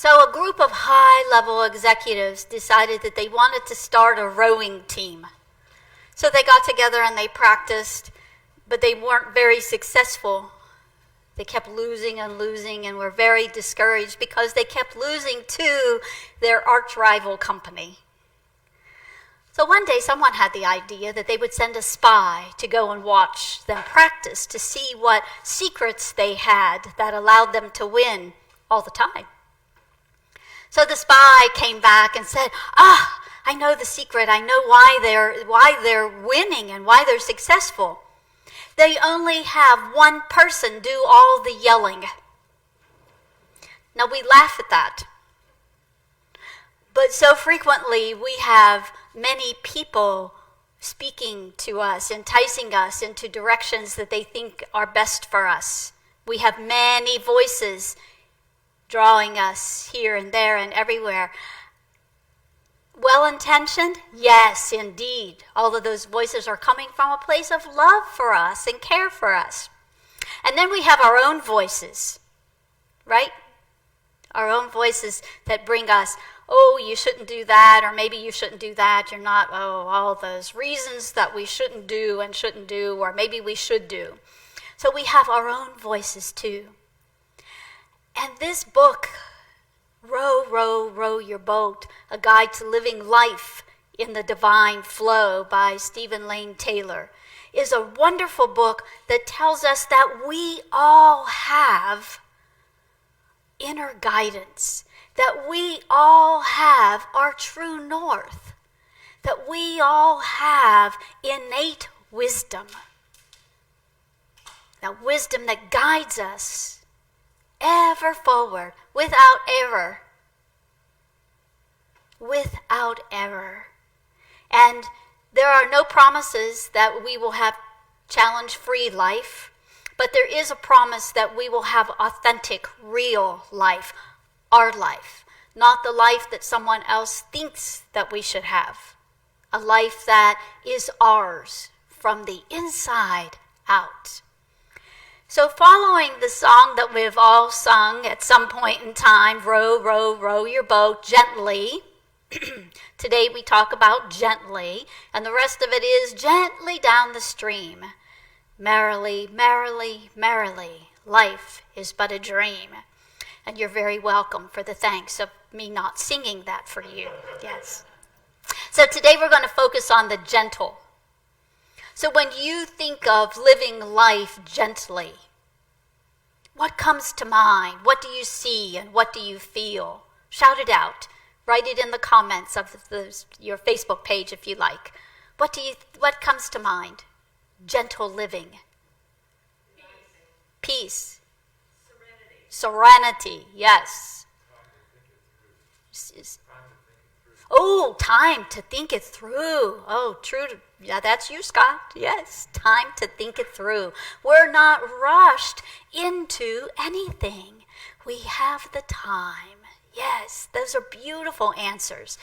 So a group of high-level executives decided that they wanted to start a rowing team. So they got together and they practiced, but they weren't very successful. They kept losing and losing and were very discouraged because they kept losing to their arch-rival company. So one day someone had the idea that they would send a spy to go and watch them practice to see what secrets they had that allowed them to win all the time. So the spy came back and said, I know the secret. I know why they're winning and why they're successful. They only have one person do all the yelling. Now we laugh at that. But so frequently we have many people speaking to us, enticing us into directions that they think are best for us. We have many voices drawing us here and there and everywhere. Well-intentioned? Yes, indeed. All of those voices are coming from a place of love for us and care for us. And then we have our own voices, right? Our own voices that bring us, you shouldn't do that, or maybe you shouldn't do that. You're not, all those reasons that we shouldn't do, or maybe we should do. So we have our own voices too. And this book, Row, Row, Row Your Boat, A Guide to Living Life in the Divine Flow by Stephen Lane Taylor, is a wonderful book that tells us that we all have inner guidance, that we all have our true north, that we all have innate wisdom, that wisdom that guides us ever forward, without error. Without error. And there are no promises that we will have challenge-free life, but there is a promise that we will have authentic, real life, our life, not the life that someone else thinks that we should have, a life that is ours from the inside out. So following the song that we've all sung at some point in time, row, row, row your boat gently. Today we talk about gently, and the rest of it is gently down the stream. Merrily, merrily, merrily, life is but a dream. And you're very welcome for the thanks of me not singing that for you. Yes. So today we're going to focus on the gentle. So when you think of living life gently, what comes to mind? What do you see and what do you feel? Shout it out. Write it in the comments of your Facebook page if you like. What comes to mind? Gentle living. Peace. Serenity. Yes. Time to think it through. True. Yeah, that's you, Scott. Yes, time to think it through. We're not rushed into anything. We have the time. Yes, those are beautiful answers.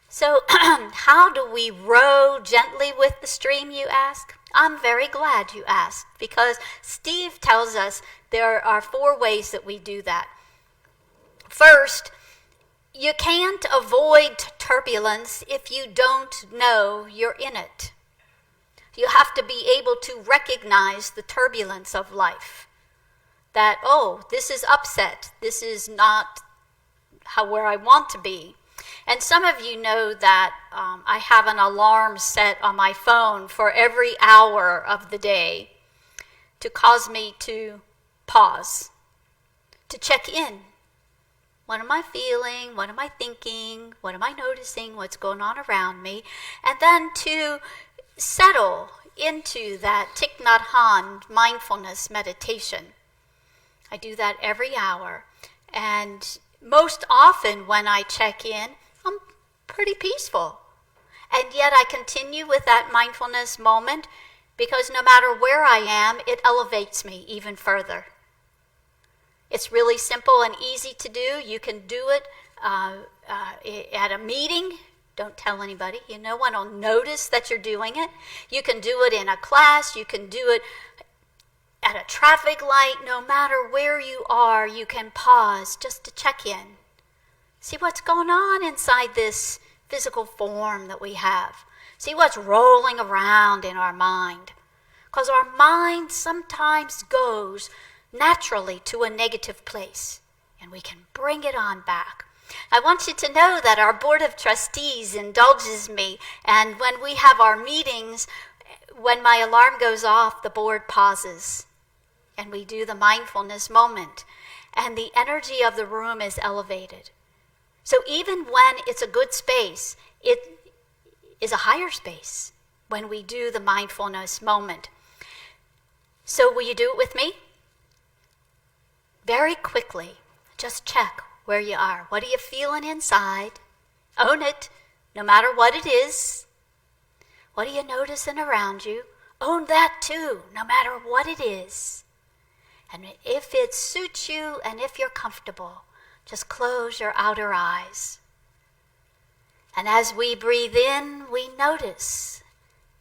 So how do we row gently with the stream, you ask? I'm very glad you asked, because Steve tells us there are 4 ways that we do that. First, you can't avoid turbulence if you don't know you're in it. You have to be able to recognize the turbulence of life. That, this is upset. This is not where I want to be. And some of you know that I have an alarm set on my phone for every hour of the day to cause me to pause, to check in. What am I feeling? What am I thinking? What am I noticing? What's going on around me? And then to settle into that Thich Nhat Hanh mindfulness meditation. I do that every hour. And most often when I check in, I'm pretty peaceful. And yet I continue with that mindfulness moment because no matter where I am, it elevates me even further. It's really simple and easy to do. You can do it at a meeting. Don't tell anybody. No one will notice that you're doing it. You can do it in a class. You can do it at a traffic light. No matter where you are, you can pause just to check in. See what's going on inside this physical form that we have. See what's rolling around in our mind. Because our mind sometimes goes naturally to a negative place, and we can bring it on back. I want you to know that our Board of Trustees indulges me, and when we have our meetings, when my alarm goes off, the board pauses, and we do the mindfulness moment, and the energy of the room is elevated. So even when it's a good space, it is a higher space when we do the mindfulness moment. So will you do it with me? Very quickly, just check where you are. What are you feeling inside? Own it, no matter what it is. What are you noticing around you? Own that too, no matter what it is. And if it suits you and if you're comfortable, just close your outer eyes. And as we breathe in, we notice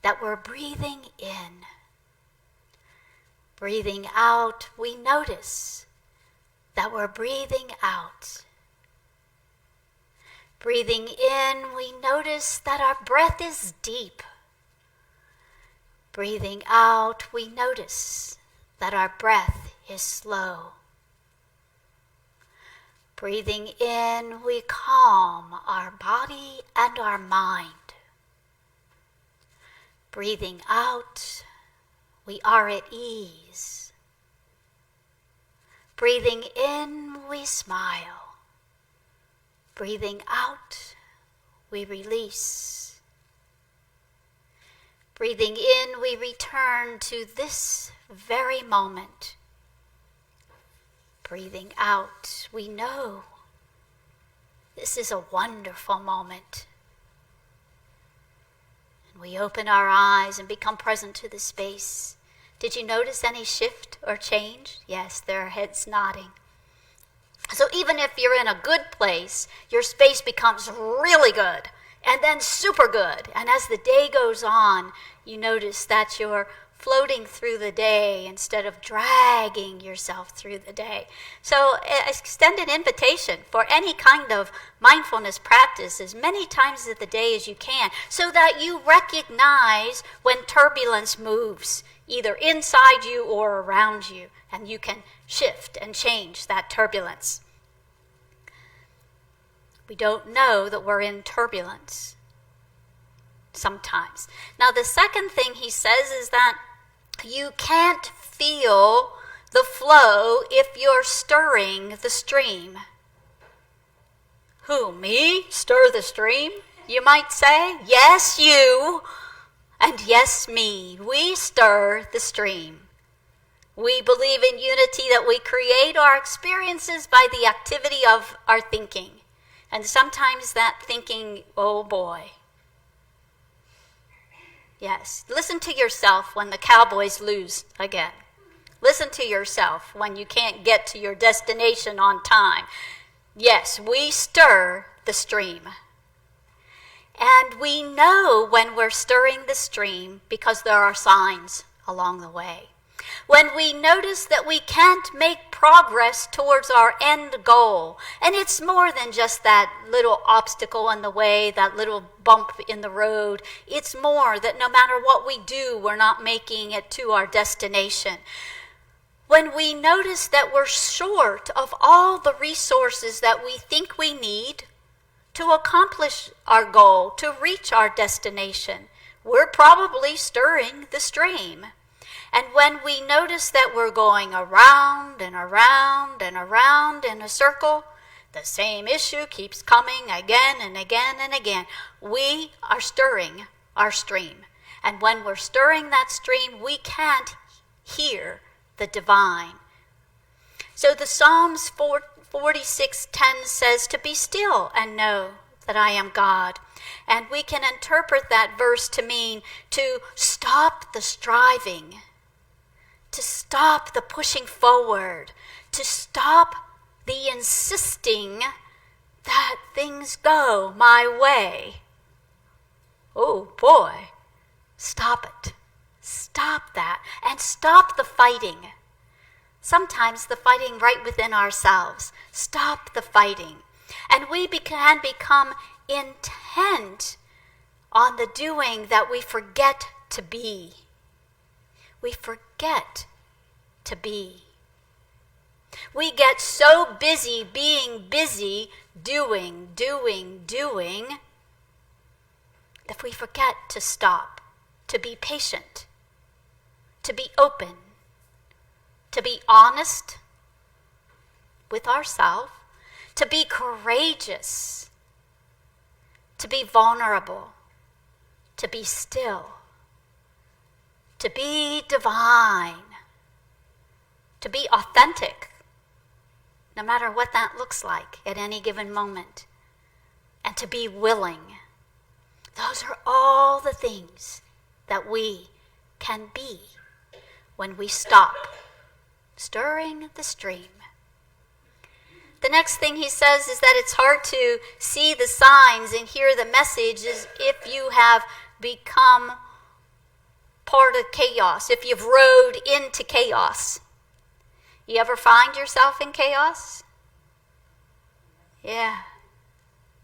that we're breathing in. Breathing out, we notice that we're breathing out. Breathing in, we notice that our breath is deep. Breathing out, we notice that our breath is slow. Breathing in, we calm our body and our mind. Breathing out, we are at ease. Breathing in, we smile. Breathing out, we release. Breathing in, we return to this very moment. Breathing out, we know this is a wonderful moment. And we open our eyes and become present to the space. Did you notice any shift or change? Yes, there are heads nodding. So even if you're in a good place, your space becomes really good and then super good. And as the day goes on, you notice that you're floating through the day instead of dragging yourself through the day. So extend an invitation for any kind of mindfulness practice as many times of the day as you can, so that you recognize when turbulence moves, either inside you or around you, and you can shift and change that turbulence. We don't know that we're in turbulence sometimes. Now, the second thing he says is that you can't feel the flow if you're stirring the stream. Who, me? Stir the stream? You might say. Yes, you. And yes, me. We stir the stream. We believe in unity, that we create our experiences by the activity of our thinking. And sometimes that thinking, oh boy. Yes, listen to yourself when the Cowboys lose again. Listen to yourself when you can't get to your destination on time. Yes, we stir the stream. And we know when we're stirring the stream because there are signs along the way. When we notice that we can't make progress towards our end goal, and it's more than just that little obstacle in the way, that little bump in the road. It's more that no matter what we do, we're not making it to our destination. When we notice that we're short of all the resources that we think we need to accomplish our goal, to reach our destination, we're probably stirring the stream. And when we notice that we're going around and around and around in a circle, the same issue keeps coming again and again and again, we are stirring our stream. And when we're stirring that stream, we can't hear the divine. So the Psalms 46:10 says to be still and know that I am God. And we can interpret that verse to mean to stop the striving, to stop the pushing forward, to stop the insisting that things go my way. Oh boy, stop it. Stop that. And stop the fighting. Sometimes the fighting right within ourselves. Stop the fighting. And we can become intent on the doing that we forget to be. We forget to be. We get so busy being busy, doing, that we forget to stop, to be patient, to be open, to be honest with ourselves, to be courageous, to be vulnerable, to be still, to be divine, to be authentic, no matter what that looks like at any given moment, and to be willing. Those are all the things that we can be when we stop stirring the stream. The next thing he says is that it's hard to see the signs and hear the message is if you have become part of chaos, if you've rode into chaos. You ever find yourself in chaos? Yeah.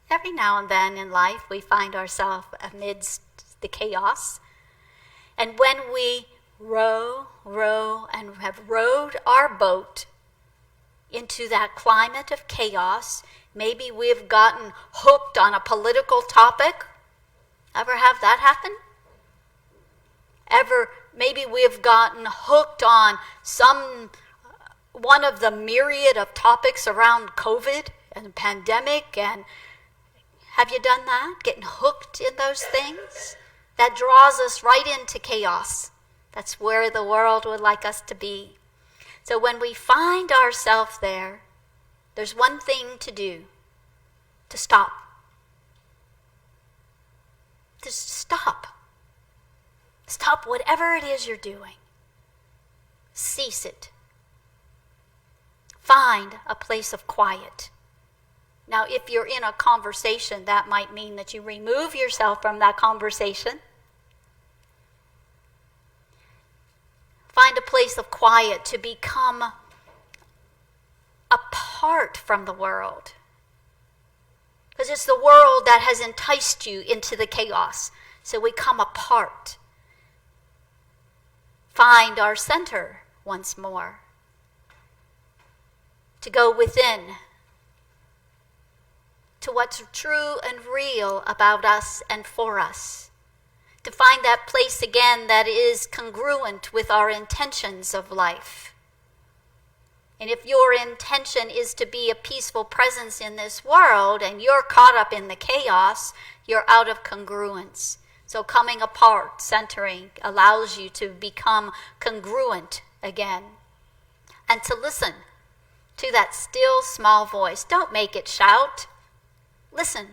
Every now and then in life we find ourselves amidst the chaos. And when we row, and have rowed our boat into that climate of chaos, maybe we've gotten hooked on a political topic. Ever have that happen? Maybe we've gotten hooked on one of the myriad of topics around COVID and the pandemic, and have you done that? Getting hooked in those things? That draws us right into chaos. That's where the world would like us to be. So when we find ourselves there, there's one thing to do, to stop. Just stop. Stop whatever it is you're doing. Cease it. Find a place of quiet. Now, if you're in a conversation, that might mean that you remove yourself from that conversation. Find a place of quiet to become apart from the world. Because it's the world that has enticed you into the chaos. So we come apart. Find our center once more. To go within. To what's true and real about us and for us. To find that place again that is congruent with our intentions of life. And if your intention is to be a peaceful presence in this world and you're caught up in the chaos, you're out of congruence. So coming apart, centering, allows you to become congruent again. And to listen to that still small voice. Don't make it shout. Listen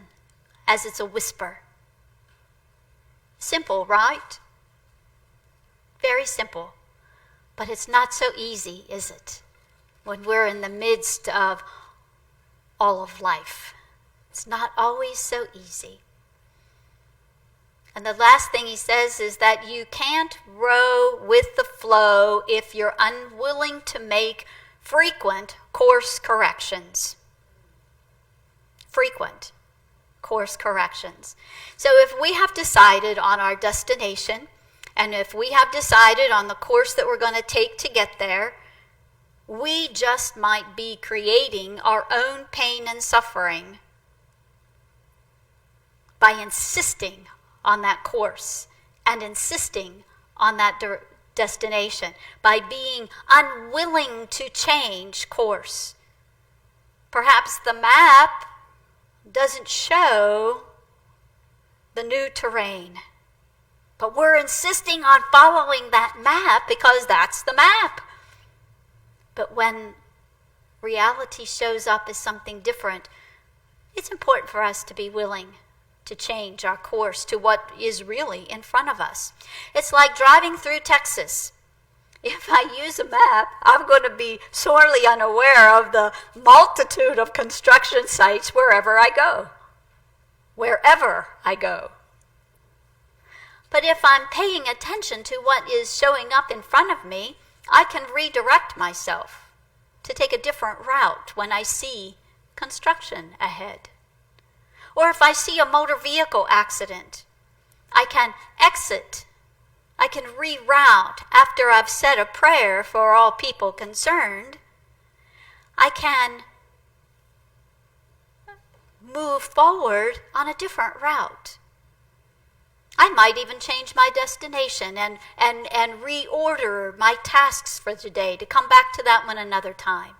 as it's a whisper. Simple, right? Very simple. But it's not so easy, is it? When we're in the midst of all of life. It's not always so easy. And the last thing he says is that you can't row with the flow if you're unwilling to make frequent course corrections. Frequent course corrections. So if we have decided on our destination, and if we have decided on the course that we're going to take to get there, we just might be creating our own pain and suffering by insisting on that course and insisting on that destination, by being unwilling to change course. Perhaps the map doesn't show the new terrain, but we're insisting on following that map because that's the map. But when reality shows up as something different, it's important for us to be willing to change our course to what is really in front of us. It's like driving through Texas. If I use a map, I'm going to be sorely unaware of the multitude of construction sites wherever I go. Wherever I go. But if I'm paying attention to what is showing up in front of me, I can redirect myself to take a different route when I see construction ahead. Or if I see a motor vehicle accident, I can exit. I can reroute after I've said a prayer for all people concerned. I can move forward on a different route. I might even change my destination and reorder my tasks for today to come back to that one another time.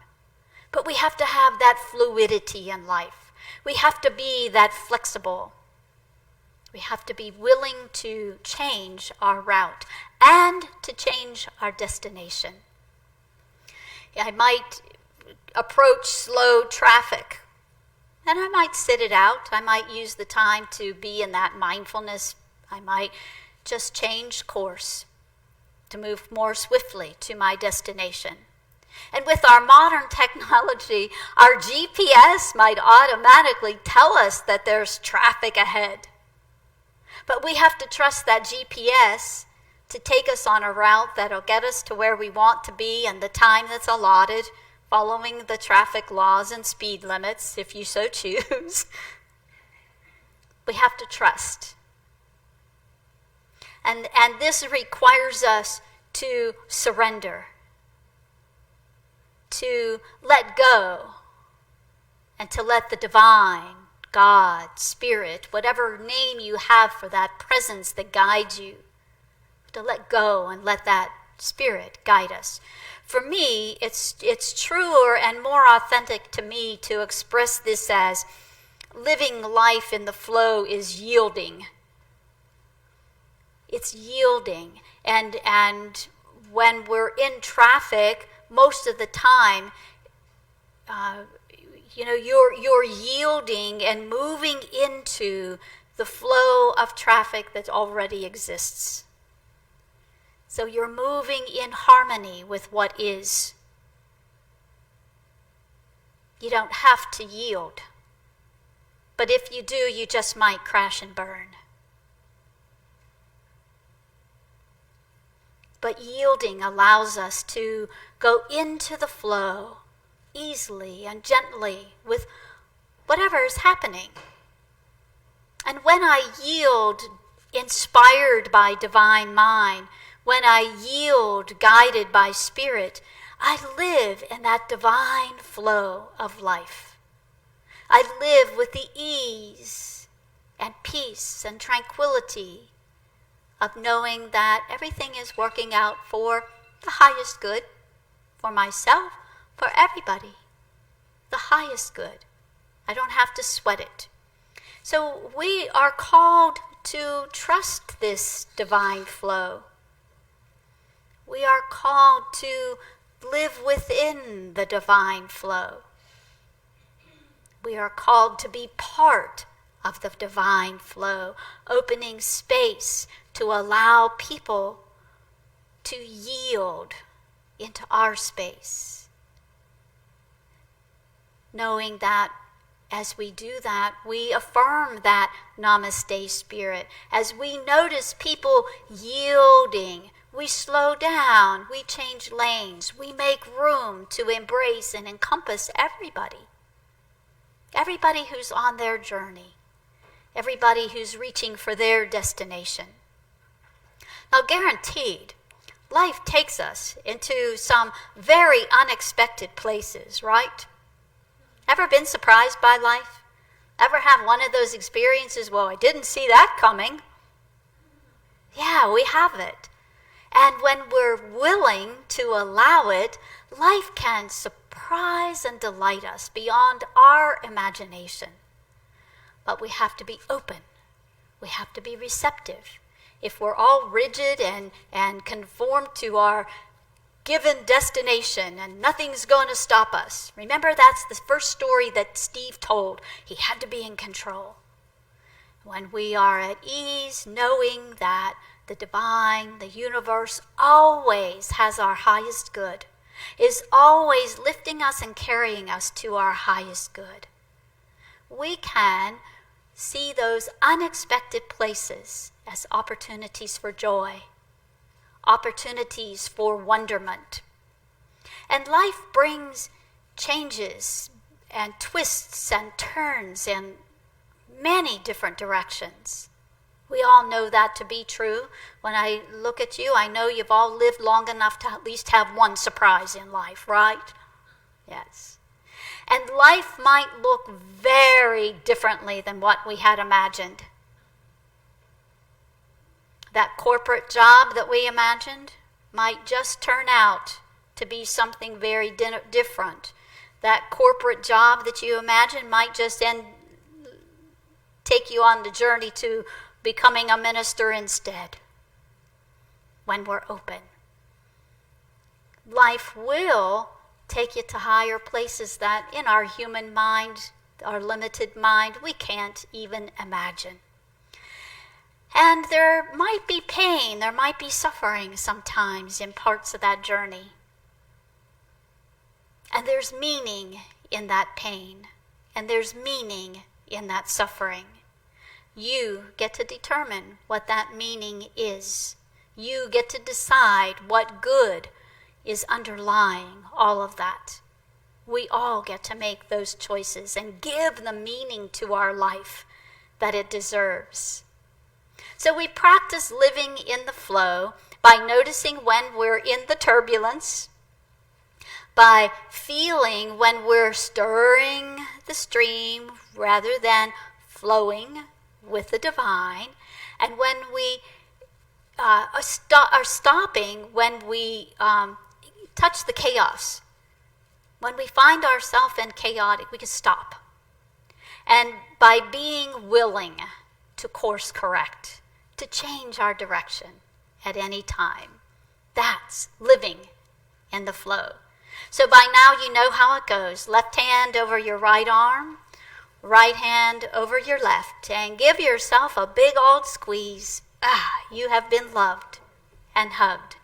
But we have to have that fluidity in life. We have to be that flexible. We have to be willing to change our route and to change our destination. I might approach slow traffic, and I might sit it out. I might use the time to be in that mindfulness. I might just change course to move more swiftly to my destination. And with our modern technology, our GPS might automatically tell us that there's traffic ahead. But we have to trust that GPS to take us on a route that'll get us to where we want to be in the time that's allotted, following the traffic laws and speed limits, if you so choose. We have to trust. And this requires us to surrender, to let go, and to let the divine, God, Spirit, whatever name you have for that presence that guides you, to let go and let that Spirit guide us. For me, it's truer and more authentic to me to express this as living life in the flow is yielding. It's yielding. And when we're in traffic, most of the time, you're yielding and moving into the flow of traffic that already exists. So you're moving in harmony with what is. You don't have to yield. But if you do, you just might crash and burn. But yielding allows us to go into the flow easily and gently with whatever is happening. And when I yield, inspired by divine mind, when I yield, guided by Spirit, I live in that divine flow of life. I live with the ease and peace and tranquility of knowing that everything is working out for the highest good, for myself, for everybody. The highest good. I don't have to sweat it. So we are called to trust this divine flow. We are called to live within the divine flow. We are called to be part of the divine flow, opening space to allow people to yield into our space. Knowing that as we do that, we affirm that Namaste Spirit. As we notice people yielding, we slow down, we change lanes, we make room to embrace and encompass everybody. Everybody who's on their journey. Everybody who's reaching for their destination. Now, guaranteed, life takes us into some very unexpected places, right? Ever been surprised by life? Ever have one of those experiences, well, I didn't see that coming? Yeah, we have it. And when we're willing to allow it, life can surprise and delight us beyond our imagination. But we have to be open. We have to be receptive. If we're all rigid and conform to our given destination and nothing's going to stop us. Remember, that's the first story that Steve told. He had to be in control. When we are at ease, knowing that the divine, the universe always has our highest good, is always lifting us and carrying us to our highest good, we can see those unexpected places as opportunities for joy, opportunities for wonderment. And life brings changes and twists and turns in many different directions. We all know that to be true. When I look at you, I know you've all lived long enough to at least have one surprise in life, right? Yes. And life might look very differently than what we had imagined. That corporate job that we imagined might just turn out to be something very different. That corporate job that you imagined might just take you on the journey to becoming a minister instead, when we're open. Life will take you to higher places that in our human mind, our limited mind, we can't even imagine. And there might be pain, there might be suffering sometimes in parts of that journey. And there's meaning in that pain, and there's meaning in that suffering. You get to determine what that meaning is. You get to decide what good is underlying all of that. We all get to make those choices and give the meaning to our life that it deserves. So we practice living in the flow by noticing when we're in the turbulence, by feeling when we're stirring the stream rather than flowing with the divine, and when we are stopping when we touch the chaos. When we find ourselves in chaotic, we can stop. And by being willing to course correct, to change our direction at any time, that's living in the flow. So by now you know how it goes. Left hand over your right arm, right hand over your left, and give yourself a big old squeeze. You have been loved and hugged.